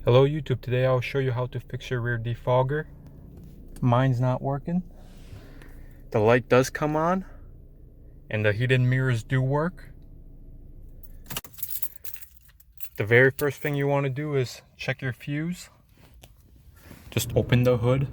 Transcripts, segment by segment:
Hello YouTube, today I'll show you how to fix your rear defogger. Mine's not working. The light does come on and the heated mirrors do work. The very first thing you want to do is check your fuse. Just open the hood.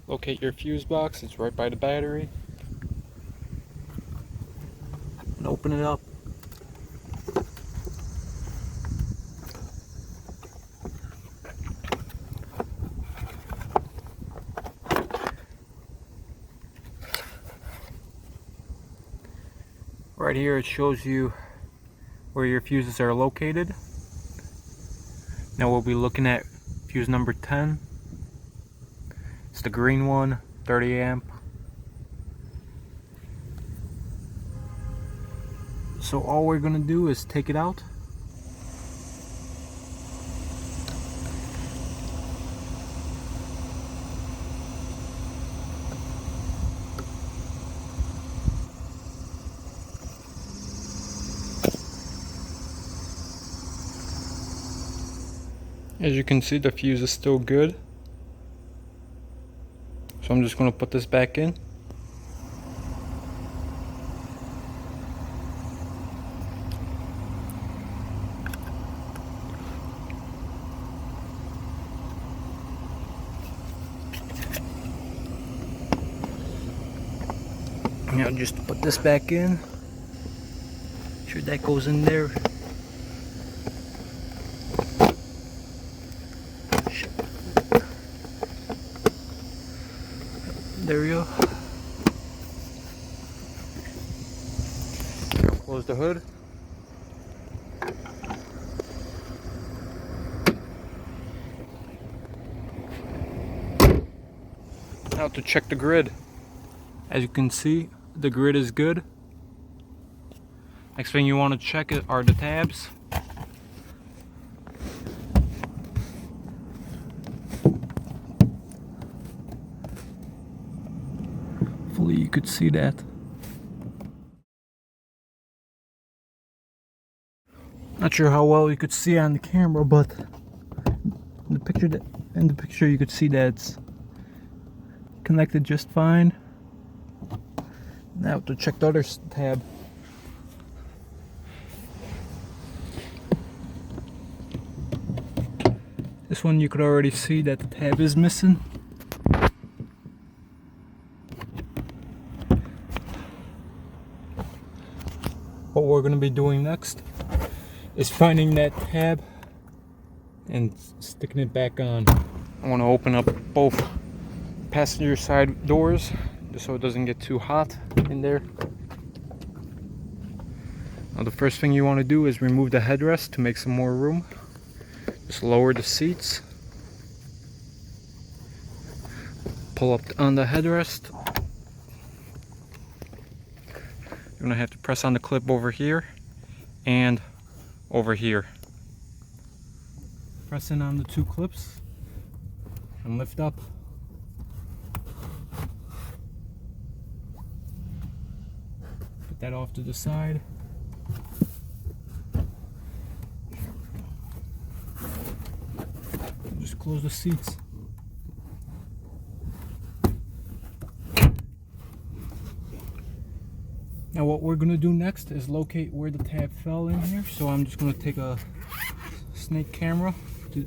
Locate your fuse box, it's right by the battery. And open it up. Right here it shows you where your fuses are located. Now we'll be looking at fuse number 10. It's the green one, 30 amp. So all we're going to do is take it out. As you can see, the fuse is still good. So I'm just going to put this back in. Now just put this back in. Sure that goes in there. There we go. Close the hood. Now to check the grid. As you can see, the grid is good. Next thing you want to check are the tabs. Hopefully you could see that. Not sure how well you could see on the camera, but in the picture you could see that it's connected just fine. Now to check the other tab. This one you could already see that the tab is missing. What we're going to be doing next is finding that tab and sticking it back on. I want to open up both passenger side doors just so it doesn't get too hot in there. Now the first thing you want to do is remove the headrest to make some more room. Just lower the seats. Pull up on the headrest. You're going to have to press on the clip over here and over here. Press in on the two clips and lift up. Put that off to the side. Just close the seats. Now what we're going to do next is locate where the tab fell in here. So I'm just going to take a snake camera. Here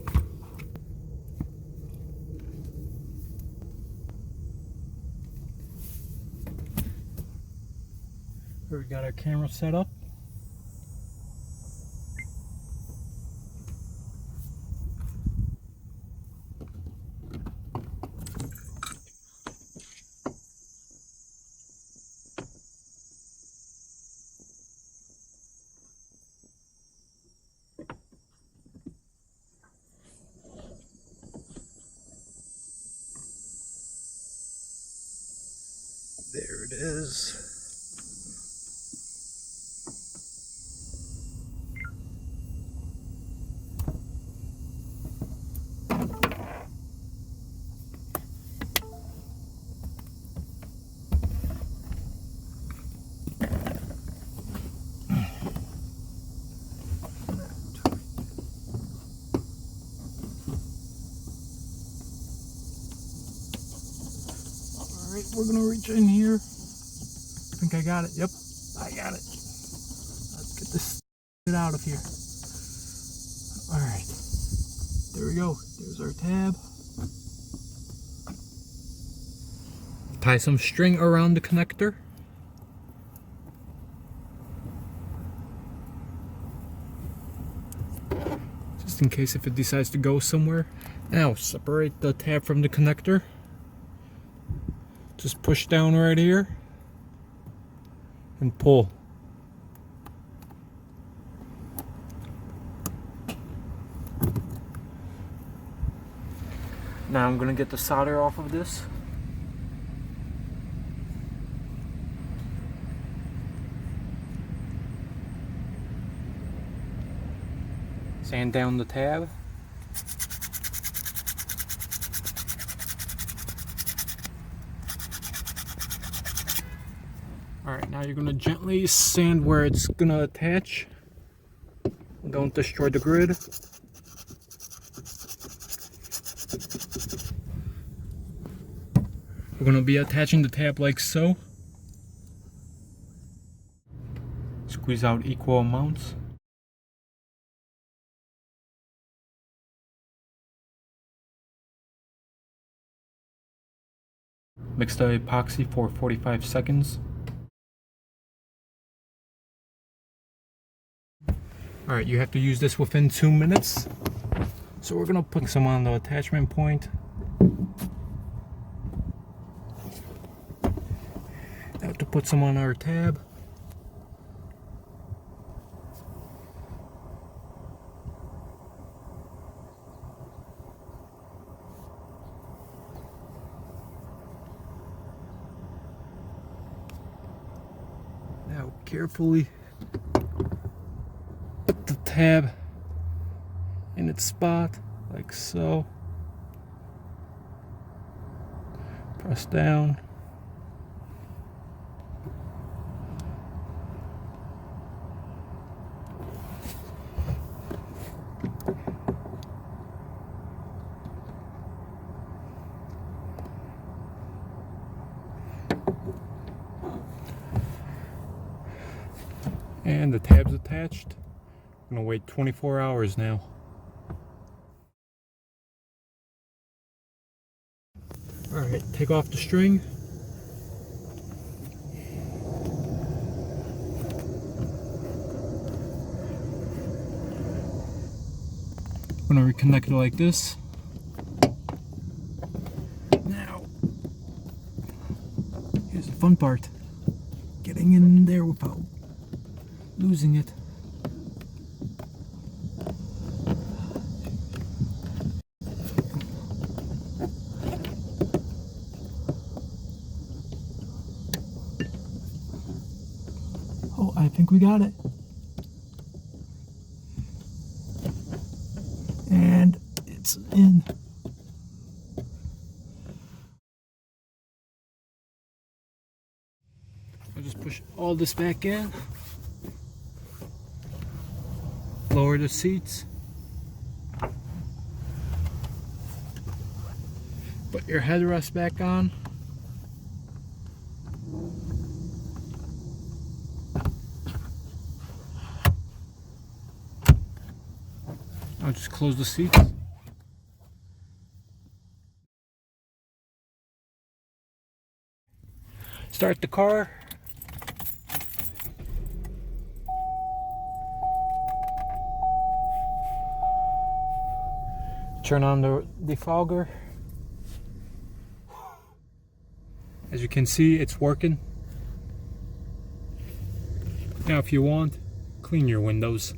we got our camera set up. There it is. Alright, we're gonna reach in here. I think I got it. Yep, I got it. Let's get this out of here. Alright, there we go. There's our tab. Tie some string around the connector. Just in case if it decides to go somewhere. Now, separate the tab from the connector. Just push down right here and pull. Now I'm gonna get the solder off of this. Sand down the tab. Alright, now you're going to gently sand where it's going to attach. Don't destroy the grid. We're going to be attaching the tab like so. Squeeze out equal amounts. Mix the epoxy for 45 seconds. Alright, you have to use this within 2 minutes. So we're gonna put some on the attachment point. I have to put some on our tab. Now carefully put the tab in its spot, like so. Press down. And the tab's attached. I'm gonna wait 24 hours now. Alright, take off the string. I'm gonna reconnect it like this. Now, here's the fun part. Getting in there without losing it. Oh, I think we got it. And it's in. I'll just push all this back in. Lower the seats. Put your headrest back on. I'll just close the seats. Start the car. Turn on the defogger. As you can see, it's working. Now if you want, clean your windows.